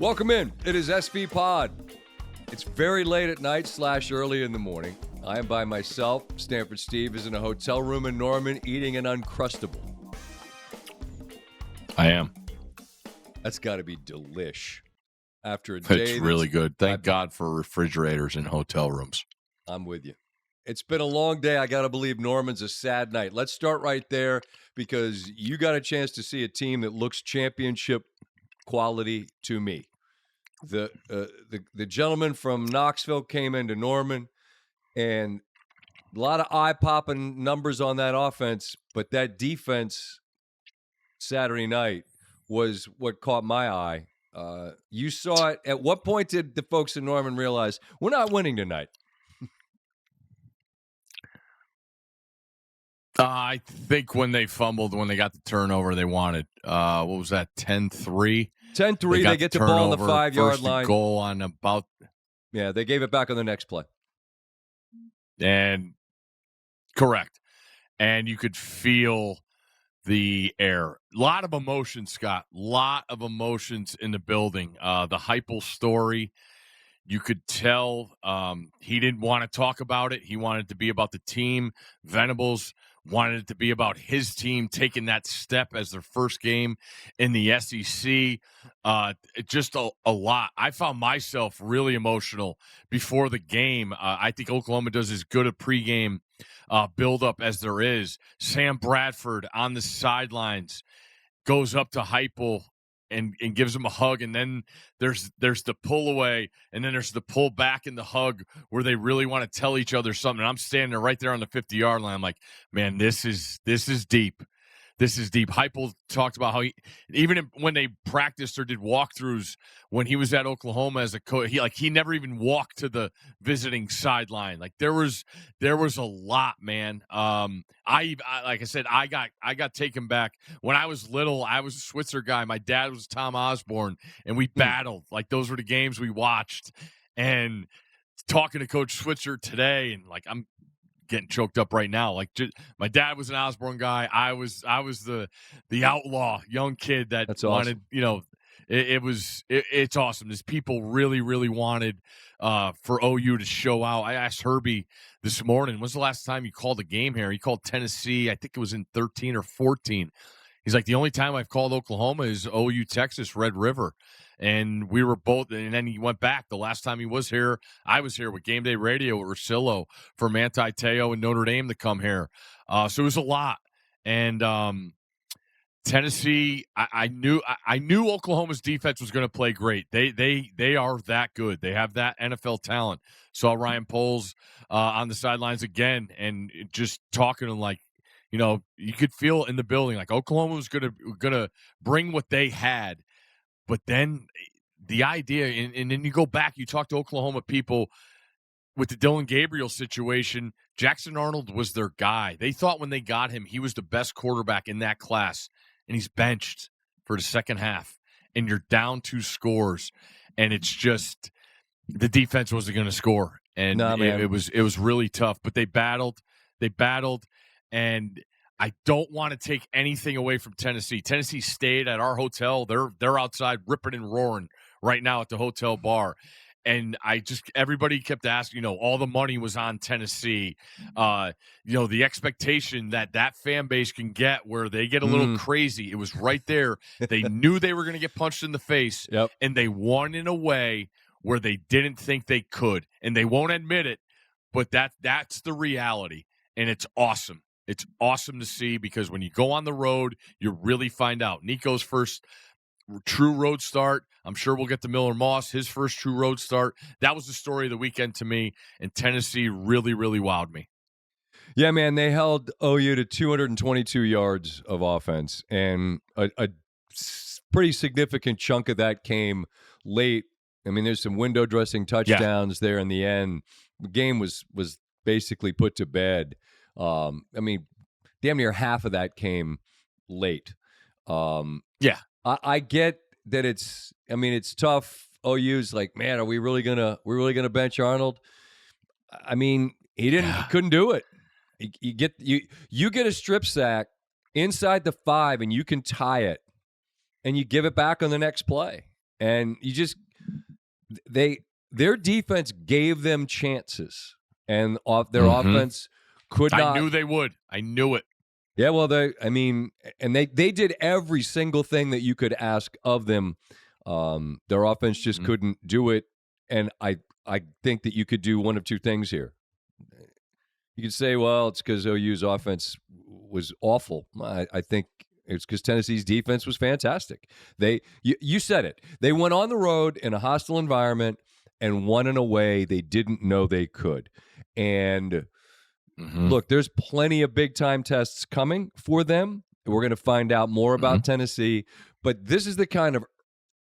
Welcome in. It is SVPod. It's very late at night / early in the morning. I am by myself. Stanford Steve is in a hotel room in Norman eating an Uncrustable. I am. That's got to be delish. After a day. It's really good. Thank God for refrigerators in hotel rooms. I'm with you. It's been a long day. I got to believe Norman's a sad night. Let's start right there because you got a chance to see a team that looks championship quality to me. The gentleman from Knoxville came into Norman, and a lot of eye-popping numbers on that offense, but that defense Saturday night was what caught my eye. You saw it. At what point did the folks in Norman realize we're not winning tonight? I think when they fumbled, when they got the turnover they wanted, what was that, 10-3? 10-3, they get the ball on the 5-yard line. Goal on about. Yeah, they gave it back on the next play. And correct. And you could feel the air. A lot of emotions, Scott. A lot of emotions in the building. The Heupel story, you could tell he didn't want to talk about it. He wanted it to be about the team. Venables wanted it to be about his team taking that step as their first game in the SEC. Just a lot. I found myself really emotional before the game. I think Oklahoma does as good a pregame build-up as there is. Sam Bradford on the sidelines goes up to Heupel and gives him a hug, and then there's the pull away, and then there's the pull back in the hug where they really want to tell each other something. And I'm standing there right there on the 50-yard line. I'm like, man, this is deep. This is deep. Heupel talked about how when they practiced or did walkthroughs when he was at Oklahoma as a coach, he never even walked to the visiting sideline. Like there was a lot, man. I like I said, I got taken back when I was little. I was a Switzer guy. My dad was Tom Osborne, and we battled. Like those were the games we watched. And talking to Coach Switzer today, and like I'm getting choked up right now. Like my dad was an Osborne guy. I was the outlaw young kid that That's wanted, awesome. It's awesome. These people really, really wanted for OU to show out. I asked Herbie this morning, when's the last time you called a game here? He called Tennessee. I think it was in 13 or 14. He's like, the only time I've called Oklahoma is OU Texas Red River. And we were both, and then he went back. The last time he was here, I was here with Game Day Radio with Ursillo for Manti Te'o and Notre Dame to come here. So it was a lot. And Tennessee, I knew Oklahoma's defense was going to play great. They are that good. They have that NFL talent. Saw Ryan Poles on the sidelines again, and just talking to him like, you could feel in the building like Oklahoma was gonna bring what they had. But then the idea, and then you go back, you talk to Oklahoma people with the Dylan Gabriel situation, Jackson Arnold was their guy. They thought when they got him, he was the best quarterback in that class, and he's benched for the second half, and you're down 2 scores, and it's just the defense wasn't going to score, and it was really tough. But they battled, and I don't want to take anything away from Tennessee. Tennessee stayed at our hotel. They're outside ripping and roaring right now at the hotel bar. And everybody kept asking, all the money was on Tennessee. The expectation that fan base can get where they get a little crazy. It was right there. They knew they were going to get punched in the face. Yep. And they won in a way where they didn't think they could. And they won't admit it, but that's the reality. And it's awesome. It's awesome to see because when you go on the road, you really find out. Nico's first true road start. I'm sure we'll get to Miller Moss, his first true road start. That was the story of the weekend to me, and Tennessee really, really wowed me. Yeah, man, they held OU to 222 yards of offense, and a pretty significant chunk of that came late. I mean, there's some window dressing touchdowns there in the end. The game was basically put to bed. I mean, damn near half of that came late. I get that it's tough. OU's like, man, are we really gonna bench Arnold? I mean, couldn't do it. You get a strip sack inside the 5 and you can tie it and you give it back on the next play. And their defense gave them chances, and their offense could not. I knew they would. I knew it. Yeah, well, they did every single thing that you could ask of them. Their offense just couldn't do it, and I think that you could do one of two things here. You could say, well, it's because OU's offense was awful. I think it's because Tennessee's defense was fantastic. You said it. They went on the road in a hostile environment and won in a way they didn't know they could. And look, there's plenty of big-time tests coming for them. We're going to find out more about Tennessee. But this is the kind of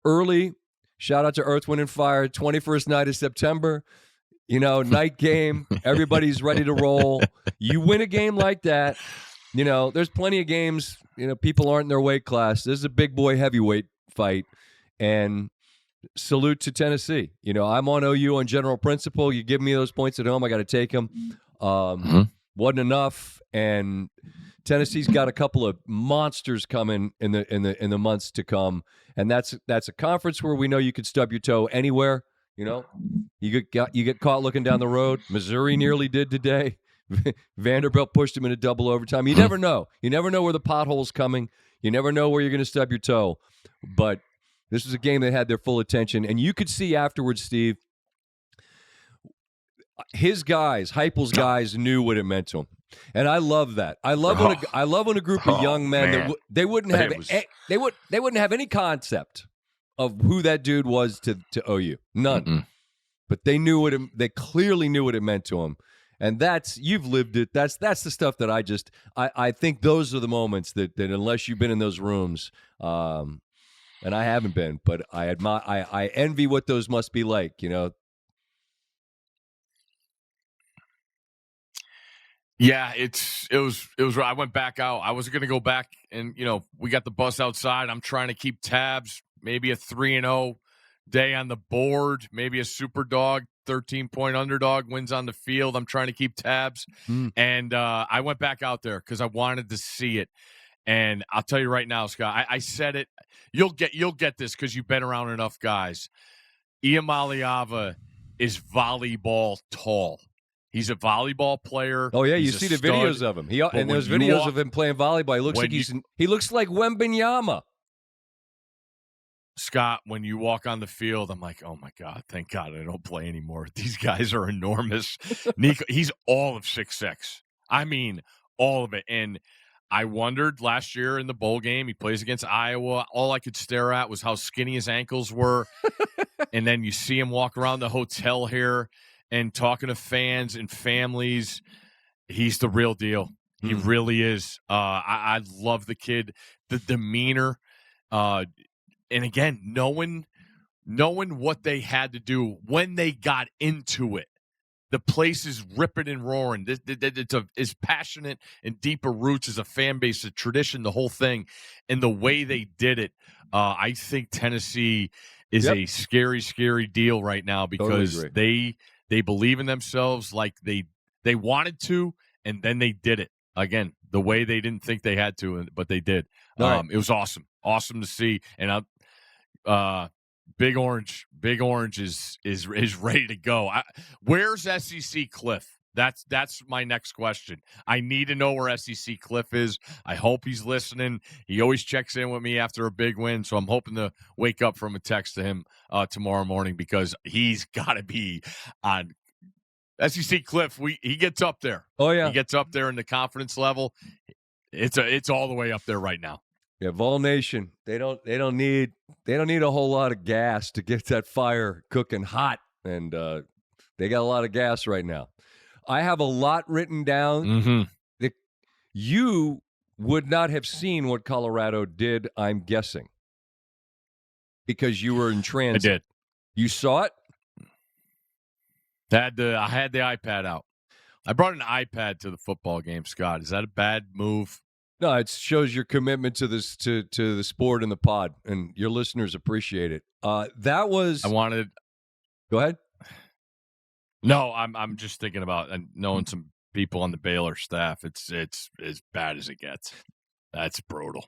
early, shout out to Earth, Wind, and Fire, 21st night of September, night game. Everybody's ready to roll. You win a game like that, there's plenty of games, people aren't in their weight class. This is a big boy heavyweight fight. And salute to Tennessee. I'm on OU on general principle. You give me those points at home, I got to take them. Wasn't enough, and Tennessee's got a couple of monsters coming in the months to come, and that's a conference where we know you could stub your toe anywhere. You get caught looking down the road. Missouri nearly did today. Vanderbilt pushed him into double overtime. You never know. You never know where the pothole's coming. You never know where you're going to stub your toe. But this was a game that had their full attention, and you could see afterwards, Steve, his guys, Heupel's guys, knew what it meant to him, and I love that. I love when a group of young men they wouldn't have any concept of who that dude was to OU, none. But they knew they clearly knew what it meant to him, and you've lived it. That's the stuff that I think those are the moments that unless you've been in those rooms, and I haven't been, but I admire, I envy what those must be like, Yeah, it was. I went back out. I was going to go back, and we got the bus outside. I'm trying to keep tabs. Maybe a 3-0 day on the board. Maybe a super dog, 13-point underdog wins on the field. I'm trying to keep tabs, and I went back out there because I wanted to see it. And I'll tell you right now, Scott. I said it. You'll get this because you've been around enough guys. Iamaleava is volleyball tall. He's a volleyball player. Oh yeah, you see the videos of him. And there's videos of him playing volleyball. He looks like Wembanyama. Scott, when you walk on the field, I'm like, oh my God, thank God I don't play anymore. These guys are enormous. Nico, he's all of 6'6". I mean, all of it. And I wondered last year in the bowl game, he plays against Iowa. All I could stare at was how skinny his ankles were. And then you see him walk around the hotel here and talking to fans and families. He's the real deal. He really is. I love the kid, the demeanor. And again, knowing what they had to do when they got into it. The place is ripping and roaring. It's passionate and deeper roots as a fan base, a tradition, the whole thing. And the way they did it, I think Tennessee is a scary, scary deal right now because they believe in themselves like they wanted to, and then they did it. Again, the way they didn't think they had to, but they did. It was awesome. Awesome to see. And Big Orange is ready to go. Where's SEC Cliff? That's my next question. I need to know where SEC Cliff is. I hope he's listening. He always checks in with me after a big win, so I'm hoping to wake up from a text to him tomorrow morning because he's got to be on SEC Cliff. He gets up there. Oh yeah, he gets up there in the confidence level. It's all the way up there right now. Yeah, Vol Nation. They don't need a whole lot of gas to get that fire cooking hot, and they got a lot of gas right now. I have a lot written down that you would not have seen what Colorado did, I'm guessing, because you were in transit. I did. You saw it? I had the iPad out. I brought an iPad to the football game, Scott. Is that a bad move? No, it shows your commitment to this to the sport and the pod, and your listeners appreciate it. That was. Go ahead. No, I'm just thinking about knowing some people on the Baylor staff. It's as bad as it gets. That's brutal.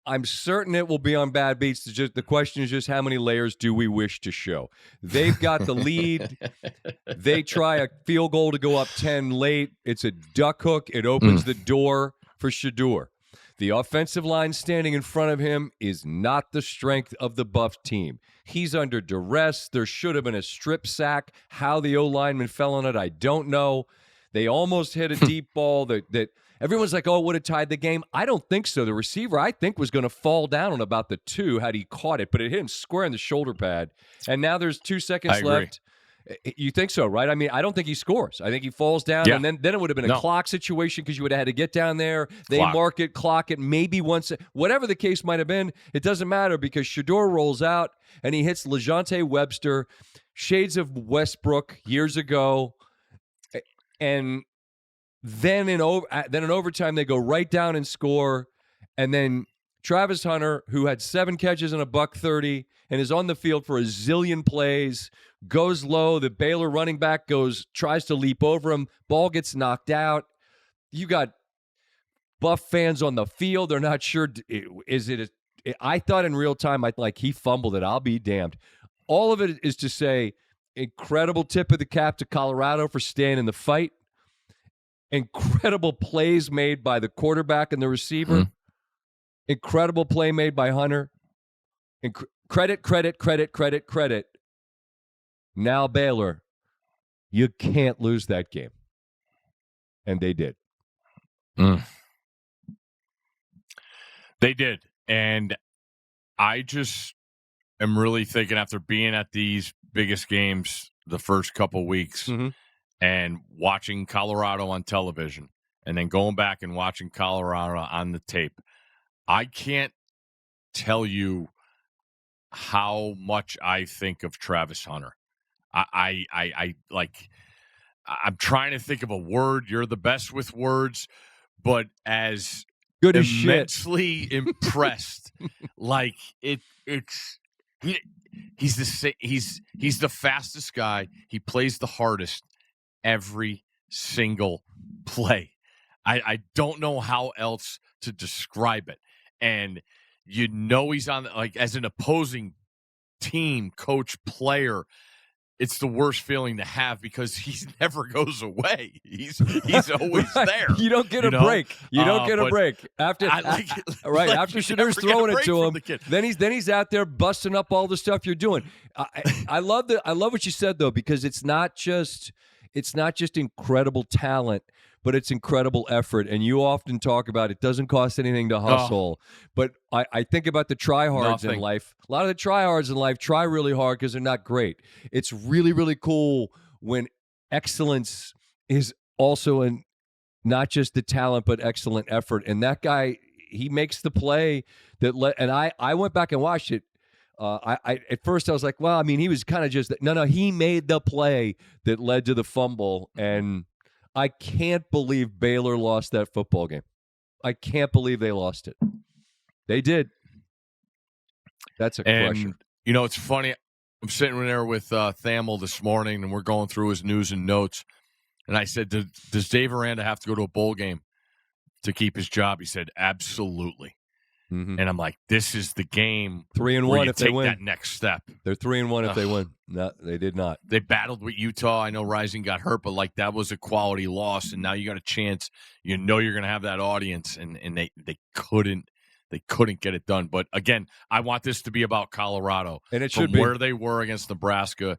I'm certain it will be on Bad Beats. The question is just how many layers do we wish to show? They've got the lead. They try a field goal to go up 10 late. It's a duck hook. It opens the door for Shedeur. The offensive line standing in front of him is not the strength of the Buff team. He's under duress. There should have been a strip sack. How the O-lineman fell on it, I don't know. They almost hit a deep ball that everyone's like, oh, it would have tied the game. I don't think so. The receiver, I think, was going to fall down on about the 2 had he caught it, but it hit him square in the shoulder pad. And now there's 2 seconds left. You think so, right? I mean, I don't think he scores. I think he falls down, and then it would have been a clock situation because you would have had to get down there. They mark it, clock it, maybe once. Whatever the case might have been, it doesn't matter because Shedeur rolls out, and he hits LeJontay Webster, shades of Westbrook years ago. And then in overtime, they go right down and score. And then Travis Hunter, who had 7 catches and $130 and is on the field for a zillion plays, goes low. The Baylor running back tries to leap over him. Ball gets knocked out. You got Buff fans on the field. They're not sure. I thought in real time, he fumbled it. I'll be damned. All of it is to say, incredible tip of the cap to Colorado for staying in the fight. Incredible plays made by the quarterback and the receiver. Incredible play made by Hunter. Credit. Now Baylor, you can't lose that game. And they did. They did. And I just am really thinking after being at these biggest games the first couple weeks and watching Colorado on television and then going back and watching Colorado on the tape, I can't tell you how much I think of Travis Hunter. I'm trying to think of a word. You're the best with words, but as good as immensely shit. Impressed. He's the fastest guy. He plays the hardest every single play. I don't know how else to describe it. And he's on as an opposing team, coach, player. It's the worst feeling to have because he never goes away. He's always there. You don't get a break. You don't get a break after after Shedeur's throwing it to him. Then he's out there busting up all the stuff you're doing. I love what you said though, because it's not just incredible talent, but it's incredible effort. And you often talk about it doesn't cost anything to hustle. But I think about the tryhards in life. A lot of the tryhards in life try really hard because they're not great. It's really, really cool when excellence is also in not just the talent, but excellent effort. And that guy, he makes the play that and I went back and watched it. At first I was like, well, I mean, he was kind of just no, he made the play that led to the fumble. And I can't believe Baylor lost that football game. I can't believe they lost it. They did. That's a crusher. It's funny. I'm sitting there with Thamel this morning, and we're going through his news and notes. And I said, does Dave Aranda have to go to a bowl game to keep his job? He said, absolutely. And I'm like, this is the game 3-1 if they win. That next step. They're 3-1 if they win. No, they did not. They battled with Utah. I know Rising got hurt, but that was a quality loss. And now you got a chance. You're going to have that audience, and they couldn't get it done. But again, I want this to be about Colorado, and it should be where they were against Nebraska,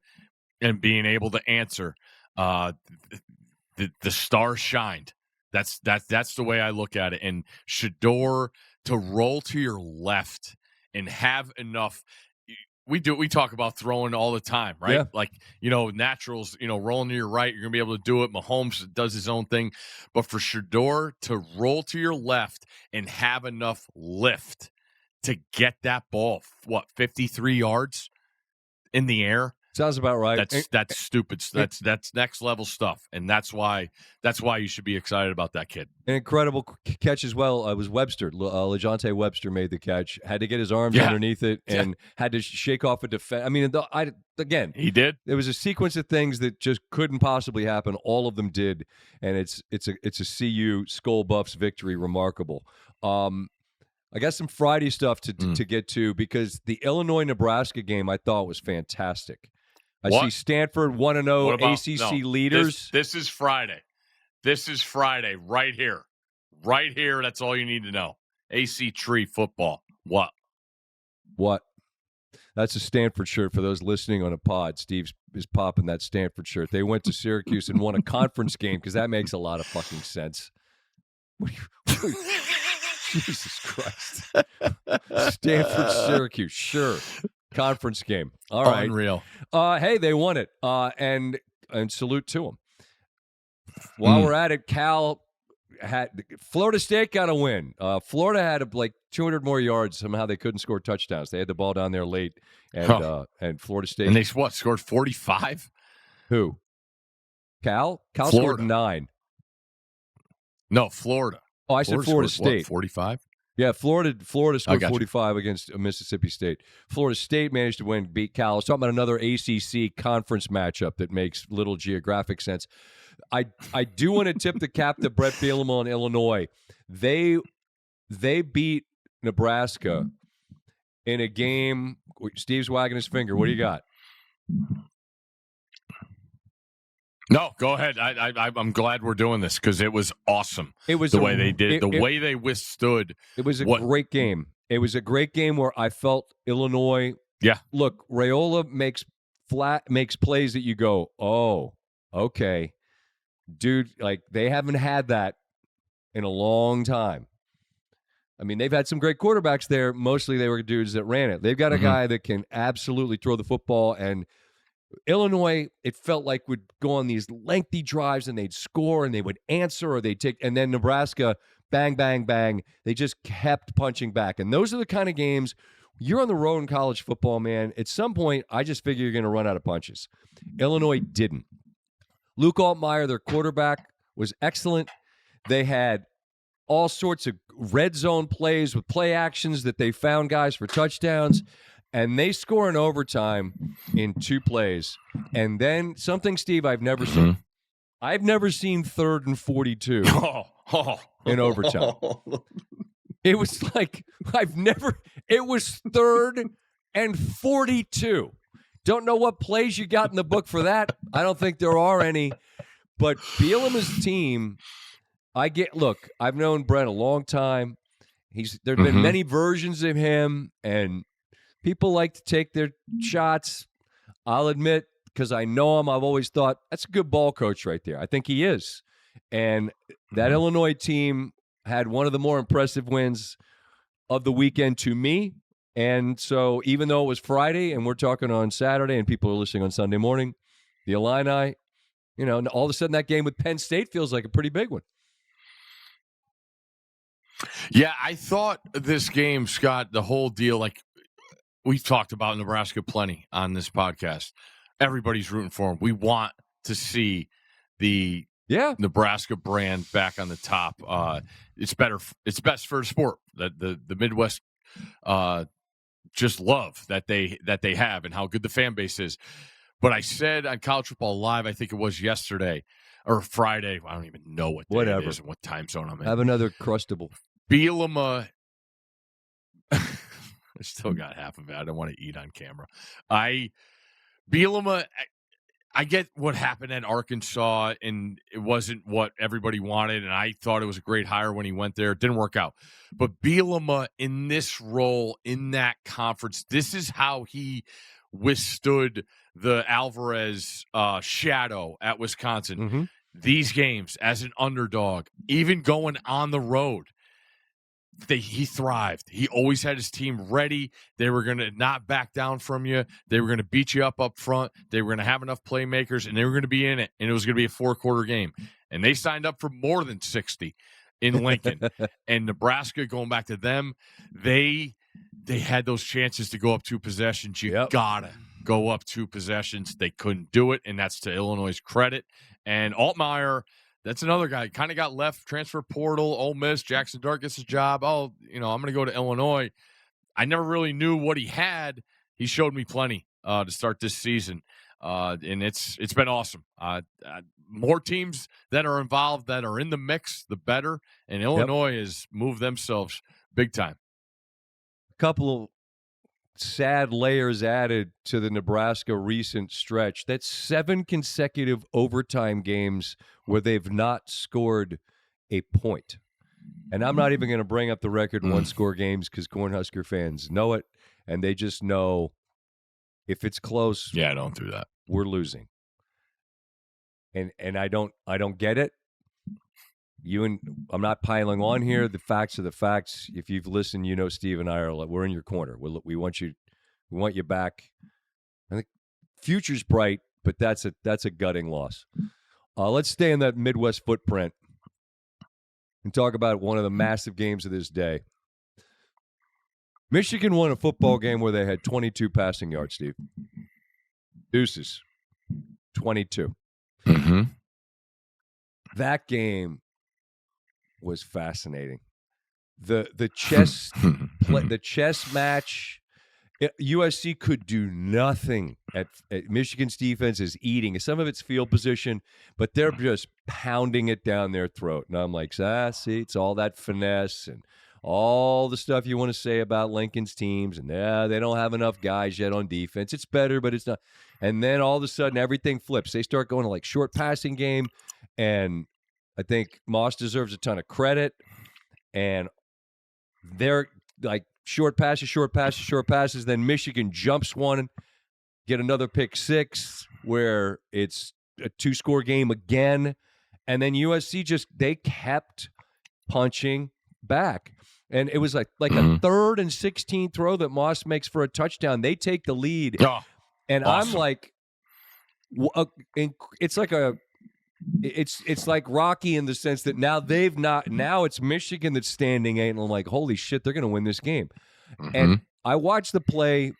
and being able to answer. The stars shined. That's the way I look at it. And Shedeur to roll to your left and have enough. We talk about throwing all the time, right? Yeah. Naturals, rolling to your right, you're going to be able to do it. Mahomes does his own thing. But for Shedeur to roll to your left and have enough lift to get that ball, 53 yards in the air? Sounds about right. That's stupid. That's next level stuff, and that's why you should be excited about that kid. An incredible catch as well. It was Webster. LeJontay Webster made the catch. Had to get his arms underneath it and had to shake off a defense. I mean, again, he did. There was a sequence of things that just couldn't possibly happen. All of them did, and it's a CU Skull Buffs victory. Remarkable. I got some Friday stuff to get to because the Illinois-Nebraska game I thought was fantastic. I see Stanford 1-0 ACC leaders. This is Friday. This is Friday right here. Right here. That's all you need to know. AC Tree football. What? That's a Stanford shirt for those listening on a pod. Steve is popping that Stanford shirt. They went to Syracuse and won a conference game because that makes a lot of fucking sense. Jesus Christ. Stanford, Syracuse, sure. Conference game. All right. Unreal. Hey, they won it. And salute to them. While we're at it, Florida State got a win. Florida had like 200 more yards. Somehow they couldn't score touchdowns. They had the ball down there late, and Florida State. And they scored 45? Who? Cal Florida. Scored 9. No, Florida. Oh, I said Florida State. 45? Yeah, Florida scored 45 against Mississippi State. Florida State managed to beat Cal. I was talking about another ACC conference matchup that makes little geographic sense. I do want to tip the cap to Brett Bielema in Illinois. They beat Nebraska in a game. Steve's wagging his finger. What do you got? No, go ahead. I'm glad we're doing this because it was awesome. It was the way they did it, the way they withstood. It was a great game. It was a great game where I felt Illinois. Yeah. Look, Raiola makes plays that you go, oh, okay. Dude, like they haven't had that in a long time. I mean, they've had some great quarterbacks there. Mostly they were dudes that ran it. They've got a guy that can absolutely throw the football. And Illinois, it felt like would go on these lengthy drives and they'd score and they would answer or they'd take. And then Nebraska, bang, bang, bang. They just kept punching back. And those are the kind of games you're on the road in college football, man. At some point, I just figure you're going to run out of punches. Illinois didn't. Luke Altmaier, their quarterback, was excellent. They had all sorts of red zone plays with play actions that they found guys for touchdowns, and they score in overtime in 2 plays. And then something, Steve, I've never seen. I've never seen 3rd and 42 in overtime. It was like it was 3rd and 42. Don't know what plays you got in the book for that. I don't think there are any. But Bielema's team, I've known Brett a long time. There have been many versions of him, and people like to take their shots. I'll admit, because I know him, I've always thought, that's a good ball coach right there. I think he is. And that Illinois team had one of the more impressive wins of the weekend to me. And so even though it was Friday and we're talking on Saturday and people are listening on Sunday morning, the Illini, all of a sudden that game with Penn State feels like a pretty big one. Yeah, I thought this game, Scott, the whole deal, like we've talked about Nebraska plenty on this podcast. Everybody's rooting for them. We want to see the Nebraska brand back on the top. It's better. It's best for the sport. That the Midwest just love that they have and how good the fan base is. But I said on College Football Live, I think it was yesterday or Friday. I don't even know what day it is and what time zone I'm in. Have another Crustable. Bielema. I still got half of it. I don't want to eat on camera. Bielema, I get what happened at Arkansas, and it wasn't what everybody wanted, and I thought it was a great hire when he went there. It didn't work out. But Bielema in this role, in that conference, this is how he withstood the Alvarez shadow at Wisconsin. These games as an underdog, even going on the road, he thrived. He always had his team ready. They were going to not back down from you. They were going to beat you up front. They were going to have enough playmakers, and they were going to be in it, and it was going to be a 4-quarter game. And they signed up for more than 60 in Lincoln. And Nebraska, going back to them, they had those chances to go up 2 possessions. You gotta go up 2 possessions. They couldn't do it, and that's to Illinois' credit. And Altmaier, that's another guy. Kind of got left, transfer portal, Ole Miss. Jackson Dart gets his job. Oh, I'm going to go to Illinois. I never really knew what he had. He showed me plenty to start this season, and it's been awesome. More teams that are involved, that are in the mix, the better. And Illinois has moved themselves big time. couple of sad layers added to the Nebraska recent stretch. That's 7 consecutive overtime games where they've not scored a point. And I'm not even going to bring up the record one-score games because Cornhusker fans know it, and they just know if it's close. Yeah, don't do that. We're losing. And I don't get it. I'm not piling on here. The facts are the facts. If you've listened, you know Steve and I are we're in your corner. We want you back. I think future's bright, but that's a gutting loss. Let's stay in that Midwest footprint and talk about one of the massive games of this day. Michigan won a football game where they had 22 passing yards, Steve. Deuces. 22. Mm-hmm. That game was fascinating. The chess the chess match. USC could do nothing at Michigan's defense is eating. Some of it's field position, but they're just pounding it down their throat. And I'm like, see, it's all that finesse and all the stuff you want to say about Lincoln's teams. And they don't have enough guys yet on defense. It's better, but it's not. And then all of a sudden, everything flips. They start going to like short passing game. And I think Moss deserves a ton of credit. And they're like, short passes. Then Michigan jumps one, get another pick six where it's a 2-score game again. And then USC they kept punching back. And it was like a 3rd and 16 throw that Moss makes for a touchdown. They take the lead. Oh, and awesome. I'm like, it's like Rocky in the sense that now it's Michigan that's standing 8, and I'm like, holy shit, they're going to win this game. Mm-hmm. And I watched the play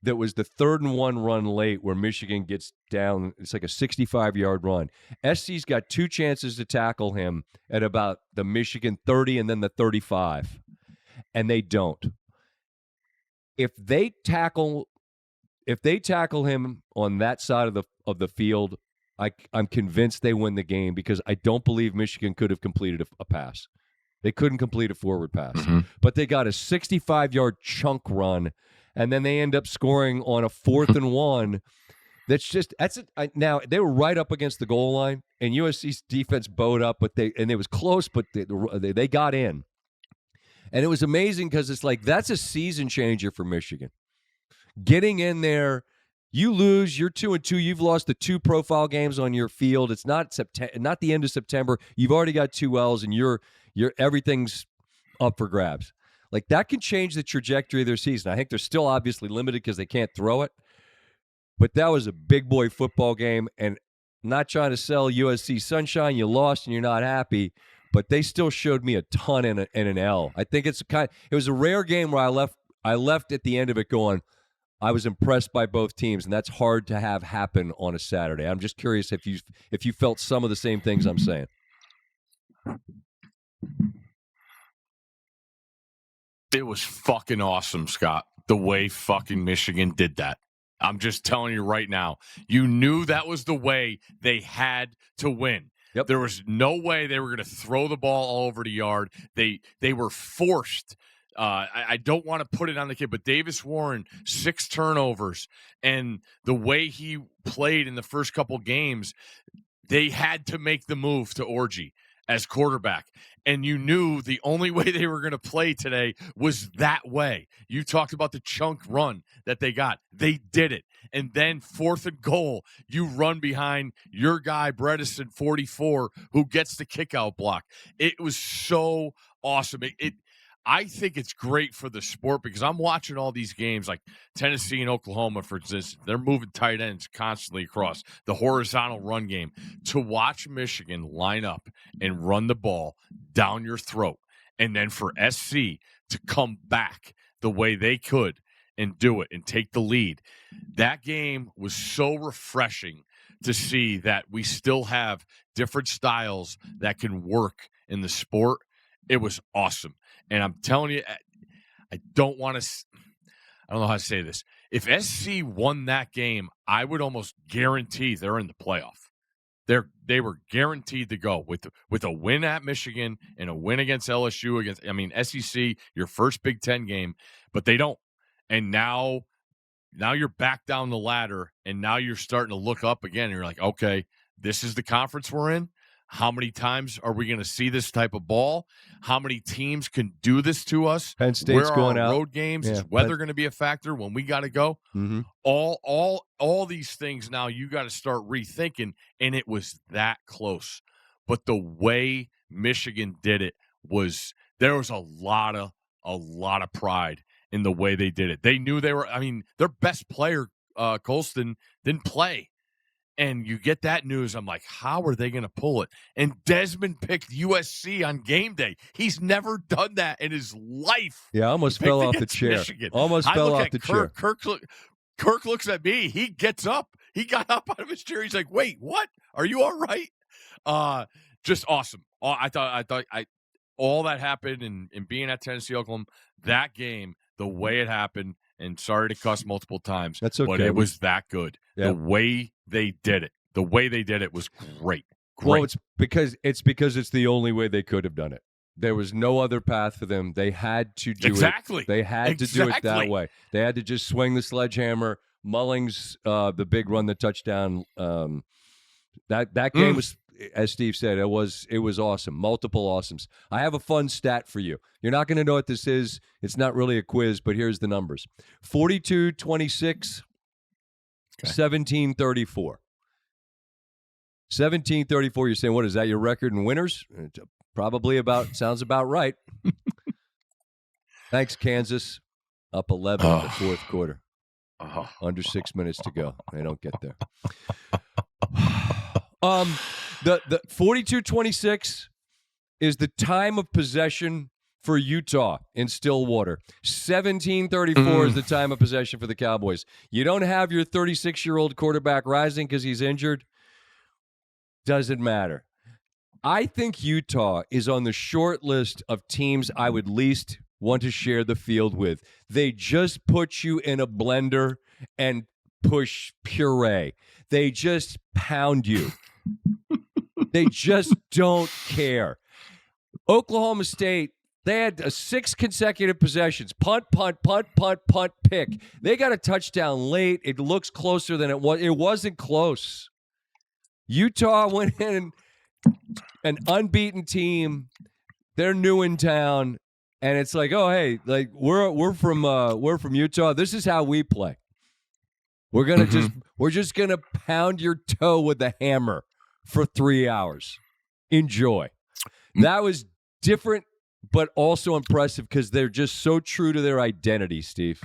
that was the 3rd and 1 run late where Michigan gets down. It's like a 65-yard run. SC's got 2 chances to tackle him at about the Michigan 30 and then the 35, and they don't. If they tackle him on that side of the field, I'm convinced they win the game because I don't believe Michigan could have completed a pass. They couldn't complete a forward pass. Mm-hmm. But they got a 65-yard chunk run, and then they end up scoring on a 4th and 1. Now, they were right up against the goal line, and USC's defense bowed up, and it was close, but they got in. And it was amazing because it's like that's a season changer for Michigan. Getting in there, you lose, you're 2-2. You've lost the 2 profile games on your field. It's not the end of September. You've already got 2 L's, and you're everything's up for grabs. Like that can change the trajectory of their season. I think they're still obviously limited because they can't throw it. But that was a big boy football game, and I'm not trying to sell USC sunshine. You lost and you're not happy, but they still showed me a ton in an L. I think it was a rare game where I left at the end of it going, I was impressed by both teams, and that's hard to have happen on a Saturday. I'm just curious if you felt some of the same things I'm saying. It was fucking awesome, Scott, the way fucking Michigan did that. I'm just telling you right now. You knew that was the way they had to win. Yep. There was no way they were going to throw the ball all over the yard. They were forced. I don't want to put it on the kid, but Davis Warren, 6 turnovers, and the way he played in the first couple games, they had to make the move to Orji as quarterback. And you knew the only way they were going to play today was that way. You talked about the chunk run that they got. They did it. And then 4th and goal, you run behind your guy, Bredesen, 44, who gets the kickout block. It was so awesome. I think it's great for the sport because I'm watching all these games like Tennessee and Oklahoma, for instance. They're moving tight ends constantly across the horizontal run game. To watch Michigan line up and run the ball down your throat, and then for SC to come back the way they could and do it and take the lead. That game was so refreshing to see that we still have different styles that can work in the sport. It was awesome. And I'm telling you, I don't know how to say this. If SC won that game, I would almost guarantee they're in the playoff. They were guaranteed to go with a win at Michigan and a win against LSU SEC, your first Big Ten game, but they don't. And now you're back down the ladder, and now you're starting to look up again. And you're like, okay, this is the conference we're in. How many times are we going to see this type of ball? How many teams can do this to us? Penn State's going out. Road games? Is weather going to be a factor when we got to go? Mm-hmm. All these things now you got to start rethinking, and it was that close. But the way Michigan did it there was a lot of pride in the way they did it. They knew their best player, Colston, didn't play. And you get that news, I'm like, how are they going to pull it? And Desmond picked USC on game day. He's never done that in his life. Yeah, I almost fell off the chair. Michigan. Almost fell off the chair. Kirk looks at me. He gets up. He got up out of his chair. He's like, wait, what? Are you all right? Just awesome. I thought all that happened and being at Tennessee, Oklahoma, that game, the way it happened, and sorry to cuss multiple times. That's okay. But it was that good. Yeah. The way they did it was great. Well, it's because it's the only way they could have done it. There was no other path for them. They had to do it. They had to do it that way. They had to just swing the sledgehammer. Mullings, the big run, the touchdown. That game was, as Steve said, it was awesome. Multiple awesomes. I have a fun stat for you. You're not going to know what this is. It's not really a quiz, but here's the numbers. 42-26, 17-34. 17-34, you're saying, what is that, your record in winners? Sounds about right. Thanks, Kansas. Up 11 in the fourth quarter. Under 6 minutes to go. They don't get there. The 42-26 is the time of possession for Utah in Stillwater. 17-34 is the time of possession for the Cowboys. You don't have your 36-year-old quarterback rising because he's injured. Doesn't matter. I think Utah is on the short list of teams I would least want to share the field with. They just put you in a blender and push puree. They just pound you. They just don't care. Oklahoma State, they had 6 consecutive possessions. Punt, punt, punt, punt, punt, pick. They got a touchdown late. It looks closer than it was. It wasn't close. Utah went in, an unbeaten team. They're new in town, and it's like, oh hey, like we're from Utah. This is how we play. We're just gonna pound your toe with a hammer for 3 hours. Enjoy. That was different, but also impressive because they're just so true to their identity, Steve.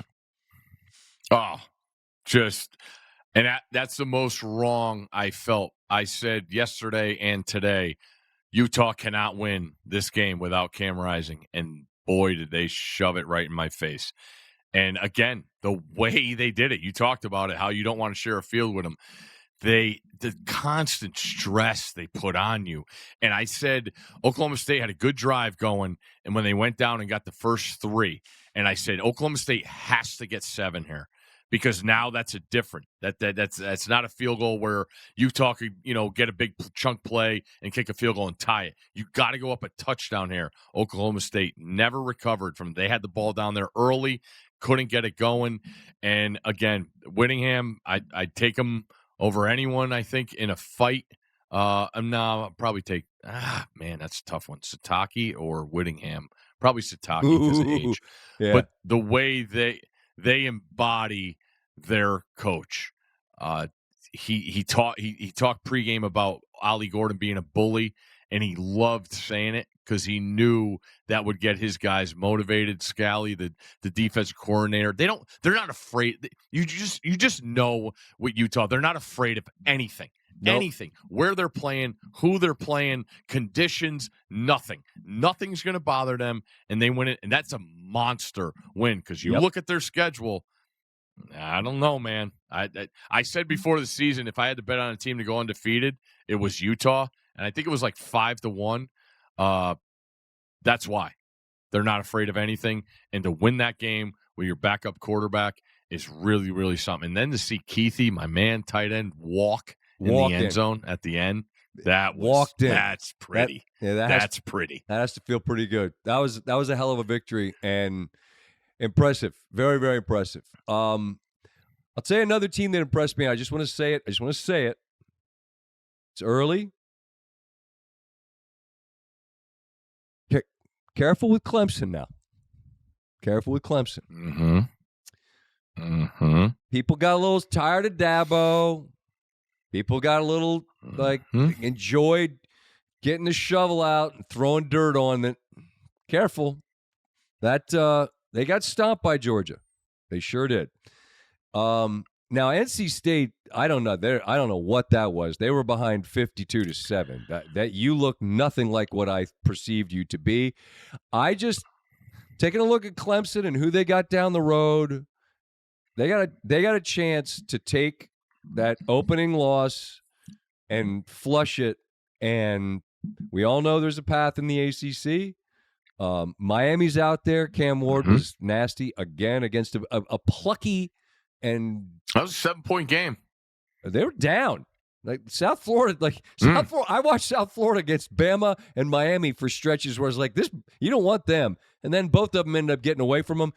And that's the most wrong I felt. I said yesterday and today, Utah cannot win this game without Cam Rising. And boy, did they shove it right in my face. And again, the way they did it, you talked about it, how you don't want to share a field with them. The constant stress they put on you. And I said Oklahoma State had a good drive going, and when they went down and got the first 3, and I said Oklahoma State has to get 7 here. Because now that's a different. That's not a field goal where Utah could, get a big chunk play and kick a field goal and tie it. You got to go up a touchdown here. Oklahoma State never recovered from. They had the ball down there early, couldn't get it going, and again, Whittingham, I'd take him over anyone. I think in a fight. No, I'll probably take. That's a tough one. Sataki or Whittingham? Probably Sataki because of age. Yeah. But the way they embody their coach. He talked pregame about Ollie Gordon being a bully, and he loved saying it because he knew that would get his guys motivated. Scally, the defensive coordinator, they're not afraid. You just know with Utah, they're not afraid of anything. Nope. Anything, where they're playing, who they're playing, conditions, nothing. Nothing's going to bother them, and they win it. And that's a monster win because you look at their schedule. I don't know, man. I said before the season, if I had to bet on a team to go undefeated, it was Utah, and I think it was like 5-1. That's why they're not afraid of anything, and to win that game with your backup quarterback is really, really something. And then to see Keithy, my man, tight end, walk in the end zone at the end. That was Walked in. That's pretty. That's pretty. That has to feel pretty good. That was a hell of a victory and impressive. Very, very impressive. I'll tell you another team that impressed me. I just want to say it. It's early. Careful with Clemson now. Careful with Clemson. People got a little tired of Dabo. People got a little enjoyed getting the shovel out and throwing dirt on it. Careful. That they got stomped by Georgia. They sure did. Now NC State, I don't know. I don't know what that was. They were behind 52-7. That you look nothing like what I perceived you to be. I just taking a look at Clemson and who they got down the road. They got a chance to take that opening loss and flush it. And we all know there's a path in the ACC. Miami's out there. Cam Ward was nasty again against a plucky, and that was a 7-point game. They were down. South Florida. I watched South Florida against Bama and Miami for stretches where it's like this. You don't want them, and then both of them ended up getting away from them.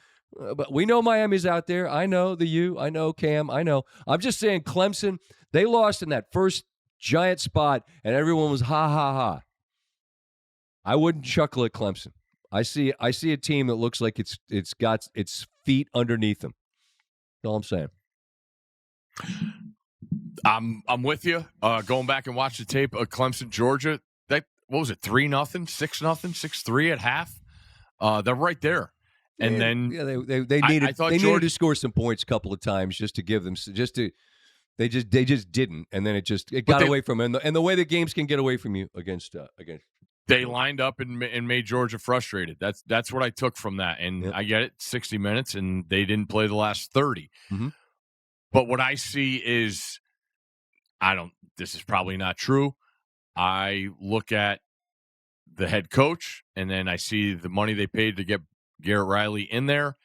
But we know Miami's out there. I know the U. I know Cam. I know. I'm just saying Clemson. They lost in that first giant spot, and everyone was ha ha ha. I wouldn't chuckle at Clemson. I see a team that looks like it's got its feet underneath them. That's all I'm saying. I'm with you. Going back and watch the tape of Clemson, Georgia. What was it? 3-0, 6-0, 6-3 at half. They're right there. And then they needed to score some points a couple of times just to give them they just didn't, and then it got away from them. And the way the games can get away from you against. They lined up and made Georgia frustrated. That's what I took from that. And I get it, 60 minutes, and they didn't play the last 30. But what I see is, this is probably not true. I look at the head coach, and then I see the money they paid to get Garrett Riley in there.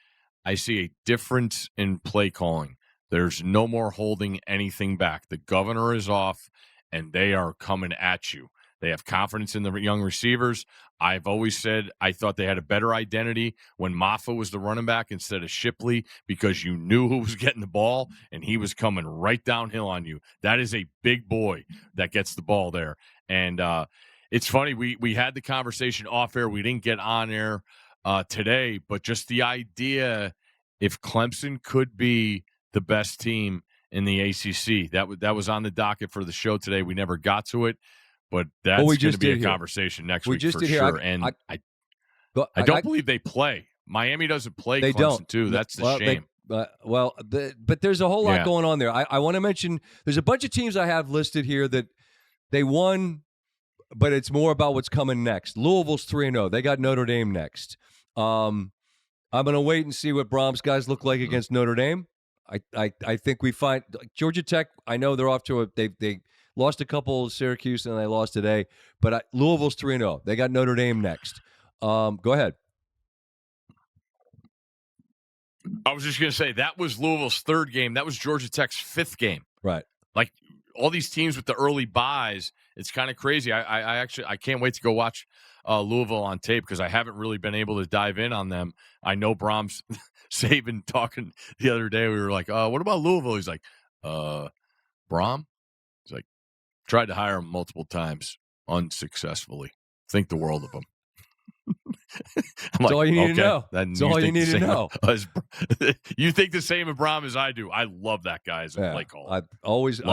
I see a difference in play calling. There's no more holding anything back. The governor is off, and they are coming at you. They have confidence in the young receivers. I've always said I thought they had a better identity when Maffa was the running back instead of Shipley, because you knew who was getting the ball, and he was coming right downhill on you. That is a big boy that gets the ball there. And it's funny, we had the conversation off air. We didn't get on air today, but just the idea, if Clemson could be the best team in the ACC, that was on the docket for the show today. We never got to it. But that's going to be a conversation next week for sure. I don't believe they play. Miami doesn't play Clemson, too. That's the shame. But there's a whole lot going on there. I want to mention there's a bunch of teams I have listed here that they won, but it's more about what's coming next. Louisville's 3-0. They got Notre Dame next. I'm going to wait and see what Brahms guys look like against Notre Dame. I think we find Georgia Tech. I know they're off to they lost a couple Syracuse and they lost today, but Louisville's 3-0. They got Notre Dame next. Go ahead. I was just going to say that was Louisville's third game. That was Georgia Tech's fifth game. Right. Like all these teams with the early buys, it's kind of crazy. I can't wait to go watch Louisville on tape because I haven't really been able to dive in on them. I know Brahms Saban talking the other day. We were like, what about Louisville? He's like, Brahm? He's like, tried to hire him multiple times unsuccessfully. Think the world of him. That's all you need to know. That's all you need to know. You think the same of Brahm as I do. I love that guy as a play caller. I've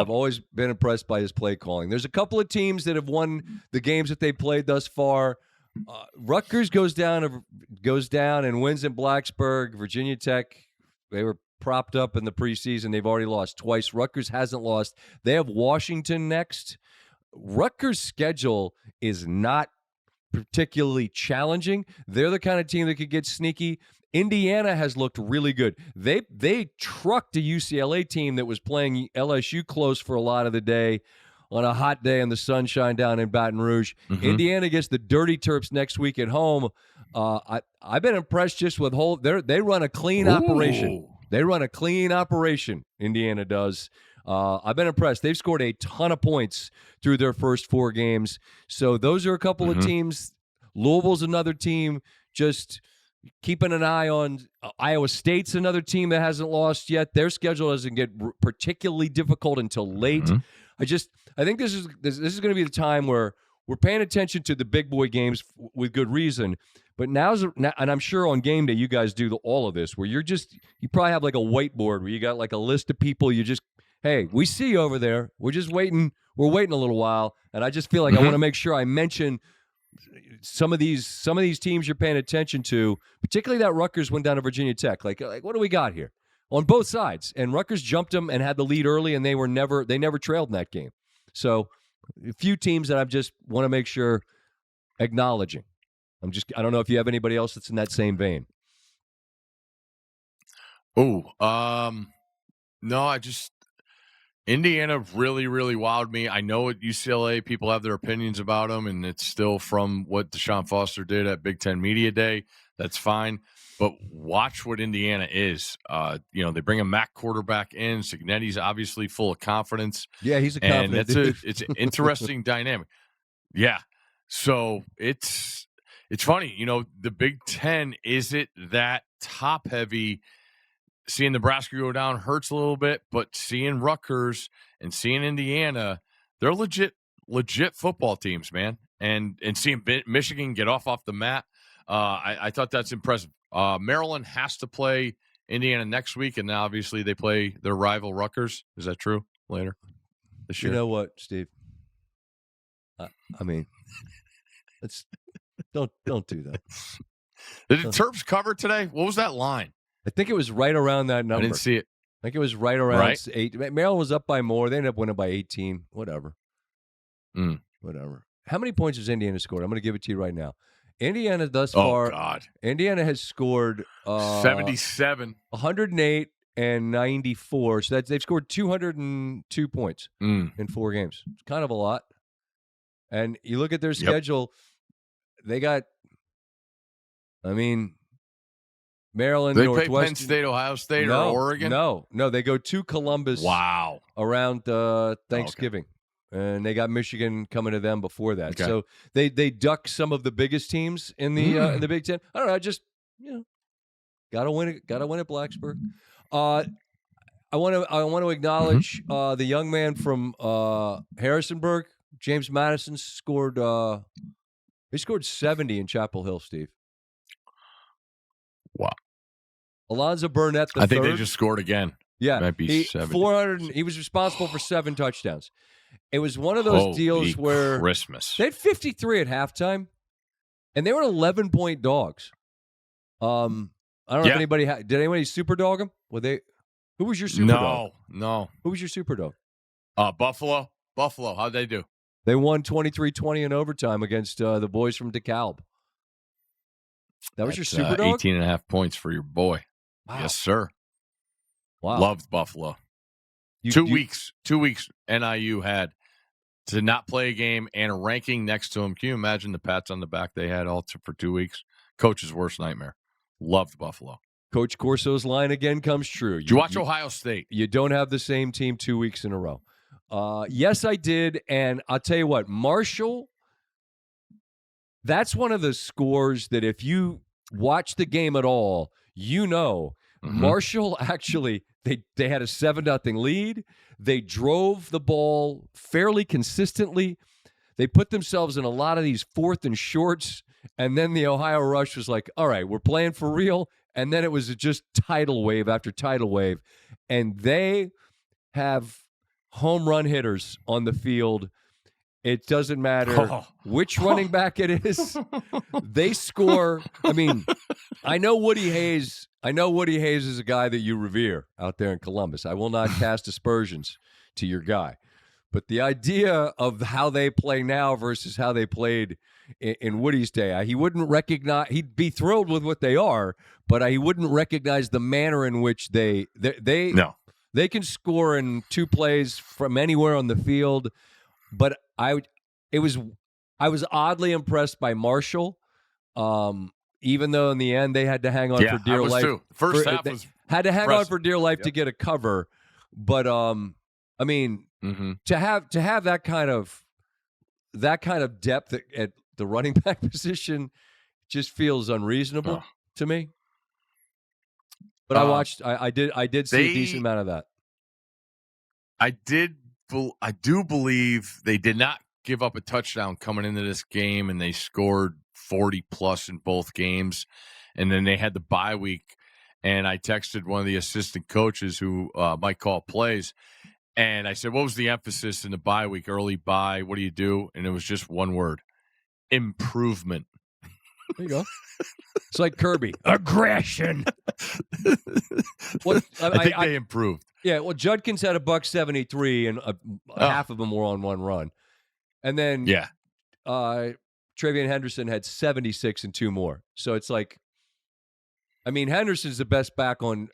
always been impressed by his play calling. There's a couple of teams that have won the games that they played thus far. Rutgers goes down and wins in Blacksburg. Virginia Tech, they were propped up in the preseason. They've already lost twice. Rutgers hasn't lost. They have Washington next. Rutgers' schedule is not particularly challenging. They're the kind of team that could get sneaky. Indiana has looked really good. They trucked a UCLA team that was playing LSU close for a lot of the day on a hot day in the sunshine down in Baton Rouge. Mm-hmm. Indiana gets the Dirty Terps next week at home. I've been impressed just with they run a clean operation. They run a clean operation, Indiana does. I've been impressed. They've scored a ton of points through their first 4 games. So those are a couple of teams. Louisville's another team. Just keeping an eye on Iowa State's another team that hasn't lost yet. Their schedule doesn't get particularly difficult until late. I think this is going to be the time where we're paying attention to the big boy games with good reason. But now, and I'm sure on game day you guys do all of this, where you probably have like a whiteboard where you got like a list of people. Hey, we see you over there. We're just waiting. We're waiting a little while, and I just feel like I want to make sure I mention some of these teams you're paying attention to, particularly that Rutgers went down to Virginia Tech. Like what do we got here on both sides? And Rutgers jumped them and had the lead early, and they never trailed in that game. So a few teams that I just want to make sure acknowledging. I don't know if you have anybody else that's in that same vein. No, Indiana really, really wowed me. I know at UCLA people have their opinions about them, and it's still from what Deshaun Foster did at Big Ten Media Day. That's fine. But watch what Indiana is. They bring a MAC quarterback in. Cignetti's obviously full of confidence. Yeah, he's a confident dude. It's an interesting dynamic. Yeah. So it's funny. The Big Ten, is it that top-heavy? Seeing Nebraska go down hurts a little bit, but seeing Rutgers and seeing Indiana, they're legit football teams, man. And seeing Michigan get off the mat, I thought that's impressive. Maryland has to play Indiana next week, and now obviously they play their rival Rutgers. Is that true? Later this year. You know what, Steve? Don't do that. Did the Terps cover today? What was that line? I think it was right around that number. I didn't see it. I think it was right around 8. Maryland was up by more. They ended up winning by 18. Whatever. Whatever. How many points has Indiana scored? I'm going to give it to you right now. Indiana thus far. God. Indiana has scored 77, 108, and 94. So they've scored 202 points in 4 games. It's kind of a lot. And you look at their schedule. They got. Maryland, they Northwestern. play Penn State, Ohio State, or Oregon? No. They go to Columbus. Wow. Around Thanksgiving. And they got Michigan coming to them before that. Okay. So they duck some of the biggest teams in the Big Ten. I don't know. Gotta win it. Gotta win at Blacksburg. I want to acknowledge the young man from Harrisonburg, James Madison, scored. He scored 70 in Chapel Hill, Steve. Wow. Alonzo Burnett, I think they just scored again. Yeah, might be 70. 400. He was responsible for 7 touchdowns. It was one of those deals where Christmas. They had 53 at halftime, and they were 11-point dogs. I don't know if anybody did anybody super dog them? Who was your super dog? No. Who was your super dog? Buffalo. How'd they do? They won 23-20 in overtime against the boys from DeKalb. That's your super dog? 18.5 points for your boy. Wow. Yes, sir. Wow. Loved Buffalo. 2 weeks NIU had to not play a game and a ranking next to him. Can you imagine the pats on the back they had for 2 weeks? Coach's worst nightmare. Loved Buffalo. Coach Corso's line again comes true. Did you watch Ohio State? You don't have the same team 2 weeks in a row. Yes, I did. And I'll tell you what, Marshall, that's one of the scores that if you watch the game at all, Marshall actually, they had a 7-0 lead. They drove the ball fairly consistently. They put themselves in a lot of these 4th and shorts. And then the Ohio Rush was like, all right, we're playing for real. And then it was just tidal wave after tidal wave. And they have home run hitters on the field. It doesn't matter which running back it is. They score. I know Woody Hayes. Is a guy that you revere out there in Columbus. I will not cast aspersions to your guy. But the idea of how they play now versus how they played in Woody's day, he wouldn't recognize. He'd be thrilled with what they are, but he wouldn't recognize the manner in which they can score in 2 plays from anywhere on the field. But I was oddly impressed by Marshall, even though in the end they had to hang on for dear life. Too. First half was had to hang impressive. on for dear life to get a cover. But I mean, to have that kind of depth at the running back position just feels unreasonable to me. But I did see a decent amount of that. I do believe they did not give up a touchdown coming into this game, and they scored 40 plus in both games. And then they had the bye week, and I texted one of the assistant coaches who might call plays, and I said, what was the emphasis in the bye week, early bye? What do you do? And it was just one word: improvement. There you go. It's like Kirby. Aggression. I think they improved. Yeah, well, Judkins had $173, and half of them were on one run. And then Travian Henderson had 76 and 2 more. So it's like, I mean, Henderson's the best back on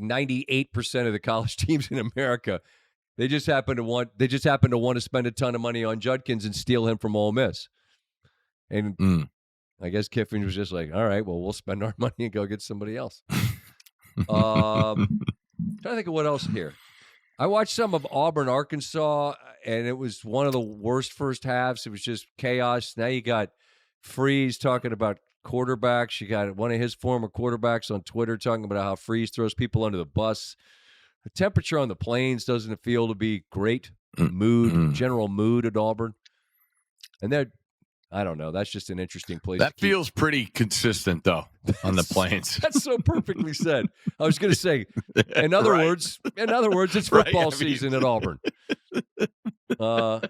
98% of the college teams in America. They just happen to want to spend a ton of money on Judkins and steal him from Ole Miss. And I guess Kiffin was just like, all right, well, we'll spend our money and go get somebody else. Trying to think of what else here. I watched some of Auburn, Arkansas, and it was one of the worst first halves. It was just chaos. Now you got Freeze talking about quarterbacks. You got one of his former quarterbacks on Twitter talking about how Freeze throws people under the bus. The temperature on the plains doesn't feel to be great. General mood at Auburn. And they're, I don't know. That's just an interesting place. That feels pretty consistent, though, on the plains. That's so perfectly said. I was going to say, in other words, it's football season at Auburn. Yeah.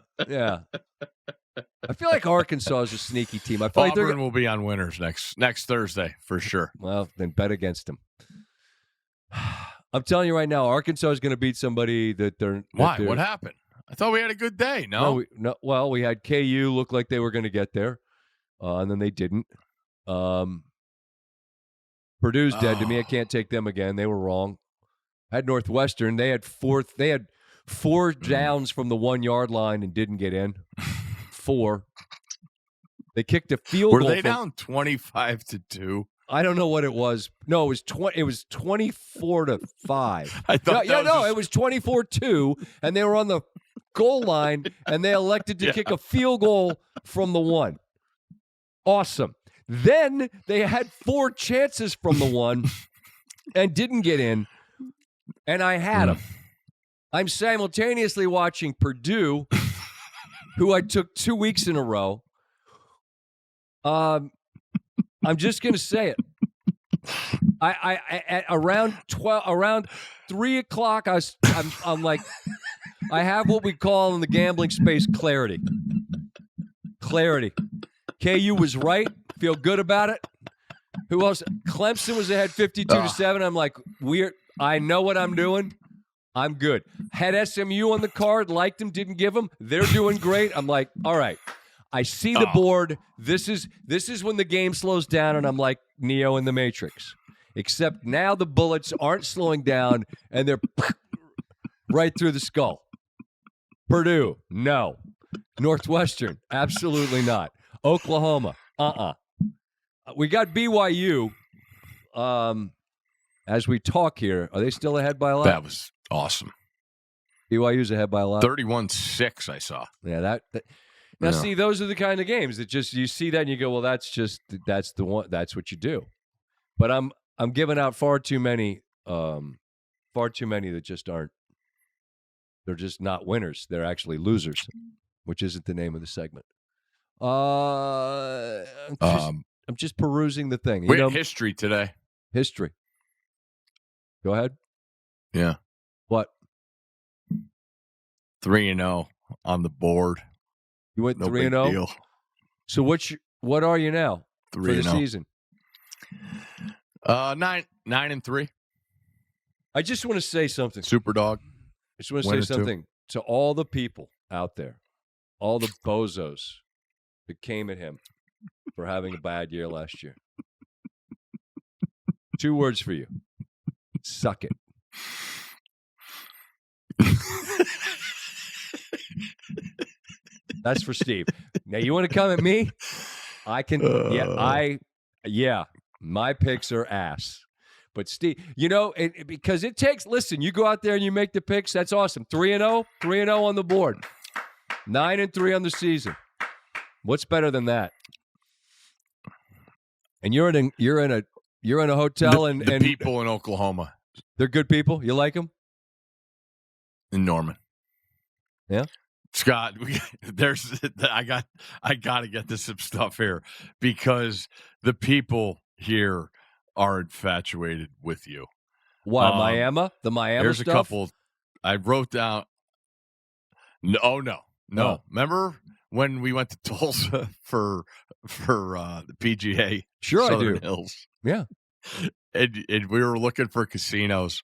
I feel like Arkansas is a sneaky team. I feel Auburn like will be on winners next Thursday for sure. Well, then bet against them. I'm telling you right now, Arkansas is going to beat somebody that they're. Why? What happened? I thought we had a good day. No? Well, we had KU look like they were going to get there, and then they didn't. Purdue's dead to me. I can't take them again. They were wrong. I had Northwestern. They had 4 downs from the 1 yard line and didn't get in. 4. They kicked a field goal. Were they down 25-2? I don't know what it was. No, it was 24-5. I thought it was 24-2, and they were on the goal line, and they elected to kick a field goal from the 1. Awesome. Then they had 4 chances from the 1 and didn't get in, and I had them. I'm simultaneously watching Purdue, who I took 2 weeks in a row. I'm just going to say it. I at around 3 o'clock, I'm like, I have what we call in the gambling space clarity. Clarity. KU was right. Feel good about it. Who else? Clemson was ahead 52-7. I'm like, I know what I'm doing. I'm good. Had SMU on the card, liked them, didn't give them. They're doing great. I'm like, all right. I see the board. This is when the game slows down, and I'm like Neo in the Matrix. Except now the bullets aren't slowing down, and they're right through the skull. Purdue, no. Northwestern, absolutely not. Oklahoma, We got BYU. As we talk here, are they still ahead by a lot? That was awesome. BYU's ahead by a lot. 31-6, I saw. Yeah, Now, see, those are the kind of games that just you see that and you go, well, that's the one. That's what you do. But I'm giving out far too many that just aren't. They're just not winners. They're actually losers, which isn't the name of the segment. I'm just perusing the thing. We had history today. History. Go ahead. Yeah. What? 3-0 on the board. You went 3-0. So what are you now 3-0 for the season? 9-3. I just want to say something. Super dog. I just want to say something to all the people out there, all the bozos that came at him for having a bad year last year. 2 words for you. Suck it. That's for Steve. Now, you want to come at me? I can. My picks are ass. But Steve, because it takes. Listen, you go out there and you make the picks. That's awesome. 3-0, 3-0 on the board, 9-3 on the season. What's better than that? And you're in a hotel and people in Oklahoma. They're good people. You like them? In Norman. Yeah. Scott, I got to get to some stuff here because the people here are infatuated with you. Why, Miami? The Miami Here's stuff? a couple. I wrote down. No. Remember when we went to Tulsa for the PGA? Sure, Southern I do. Hills. Yeah. And we were looking for casinos,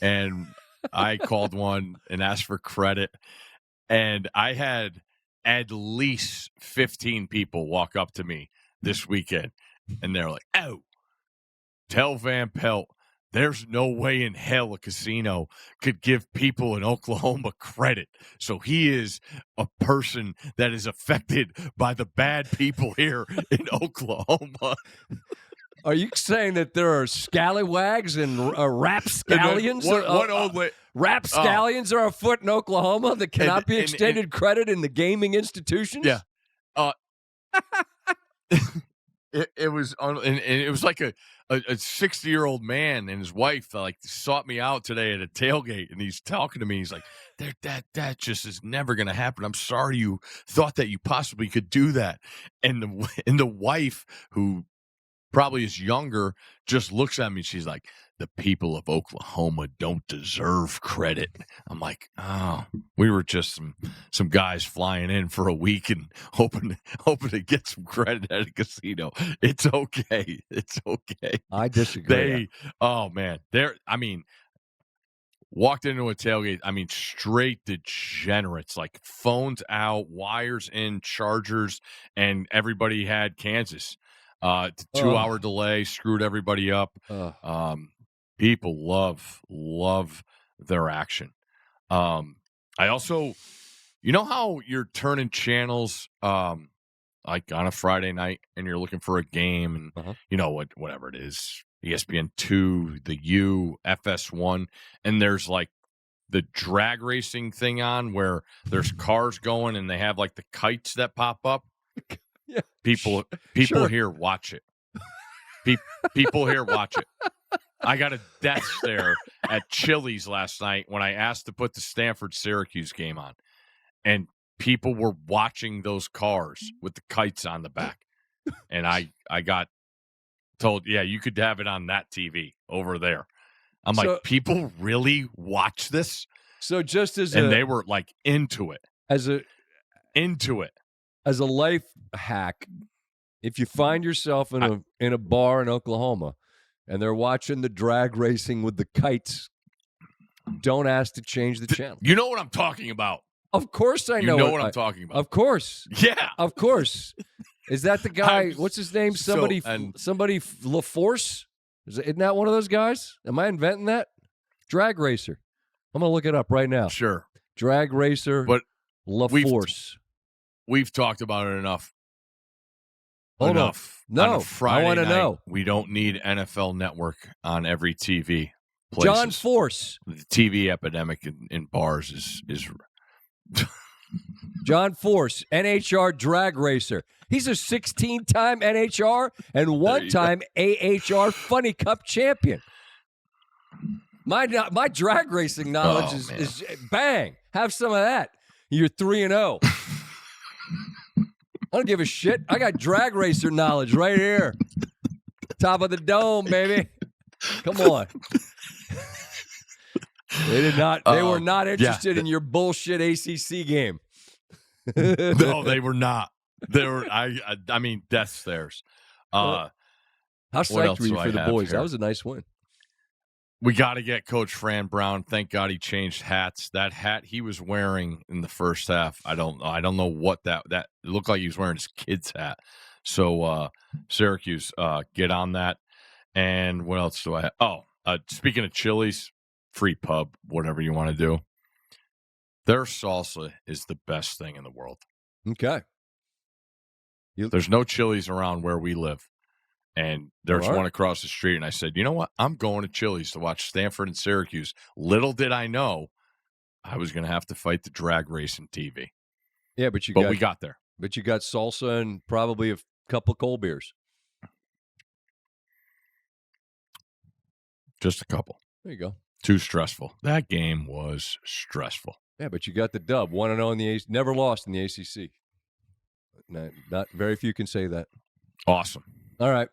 and I called one and asked for credit. And I had at least 15 people walk up to me this weekend, and they're like, "Oh, tell Van Pelt there's no way in hell a casino could give people in Oklahoma credit. So he is a person that is affected by the bad people here in Oklahoma." Are you saying that there are scallywags and rapscallions? Rapscallions are afoot in Oklahoma that cannot be extended credit in the gaming institutions? Yeah. It was like a 60-year-old man and his wife sought me out today at a tailgate, and he's talking to me. He's like, that just is never going to happen. I'm sorry you thought that you possibly could do that. And the wife, who probably is younger, just looks at me. She's like, "The people of Oklahoma don't deserve credit." I'm like, oh, we were just some guys flying in for a week and hoping to get some credit at a casino. It's okay. It's okay. I disagree. Walked into a tailgate. Straight degenerates, like phones out, wires in, chargers, and everybody had Kansas. 2-hour delay screwed everybody up. People love their action. I also, how you're turning channels like on a Friday night and you're looking for a game and whatever it is, ESPN 2, the U, FS1, and there's like the drag racing thing on where there's cars going and they have like the kites that pop up. Yeah. People Sure. here watch it. People here watch it. I got a death stare at Chili's last night when I asked to put the Stanford-Syracuse game on. And people were watching those cars with the kites on the back. And I got told, yeah, you could have it on that TV over there. I'm like, people really watch this? So just they were like into it. As a life hack, if you find yourself in a bar in Oklahoma and they're watching the drag racing with the kites, don't ask to change the channel. You know what I'm talking about. Of course I know. You know what I'm talking about. Of course. Yeah. Of course. Is that the guy? What's his name? Somebody LaForce? Isn't that one of those guys? Am I inventing that? Drag racer. I'm going to look it up right now. Sure. Drag racer, but LaForce. We've talked about it enough. Hold on. No, on a Friday I want to know. We don't need NFL Network on every TV. Places. John Force. The TV epidemic in bars is John Force, NHR drag racer. He's a 16-time NHR and one-time AHR Funny Cup champion. My drag racing knowledge is bang. Have some of that. You're 3-0. I don't give a shit. I got drag racer knowledge right here. Top of the dome, baby. Come on. They were not interested in your bullshit ACC game. No, they were not. They were. I mean, death stares. How psyched were you for the boys? Here? That was a nice win. We got to get Coach Fran Brown. Thank God he changed hats. That hat he was wearing in the first half, I don't know what that it looked like he was wearing his kid's hat. So Syracuse, get on that. And what else do I have? Speaking of Chili's, free pub, whatever you want to do. Their salsa is the best thing in the world. Okay. There's no Chili's around where we live. And there's one across the street, and I said, you know what? I'm going to Chili's to watch Stanford and Syracuse. Little did I know I was going to have to fight the drag racing TV. Yeah, but we got there. But you got salsa and probably a couple cold beers. Just a couple. There you go. Too stressful. That game was stressful. Yeah, but you got the dub. 1-0 in the ACC. Never lost in the ACC. Not very few can say that. Awesome. All right.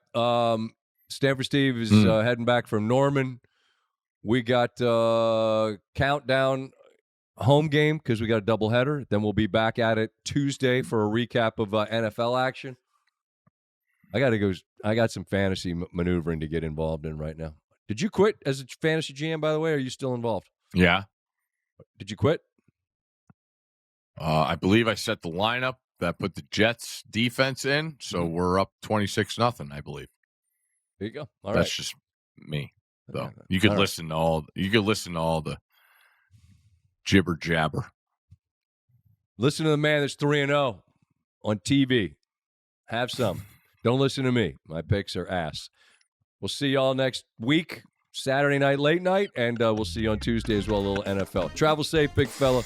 Stanford Steve is heading back from Norman. We got countdown home game because we got a doubleheader. Then we'll be back at it Tuesday for a recap of NFL action. I got some fantasy maneuvering to get involved in right now. Did you quit as a fantasy GM, by the way, or are you still involved? Yeah. Did you quit? I believe I set the lineup that put the Jets defense in, so we're up 26-0, I believe. There you go. All That's right. just me, though. You could listen to all the jibber jabber. Listen to the man that's 3-0 on TV. Have some. Don't listen to me. My picks are ass. We'll see y'all next week, Saturday night, late night, and we'll see you on Tuesday as well, a little NFL. Travel safe, big fella.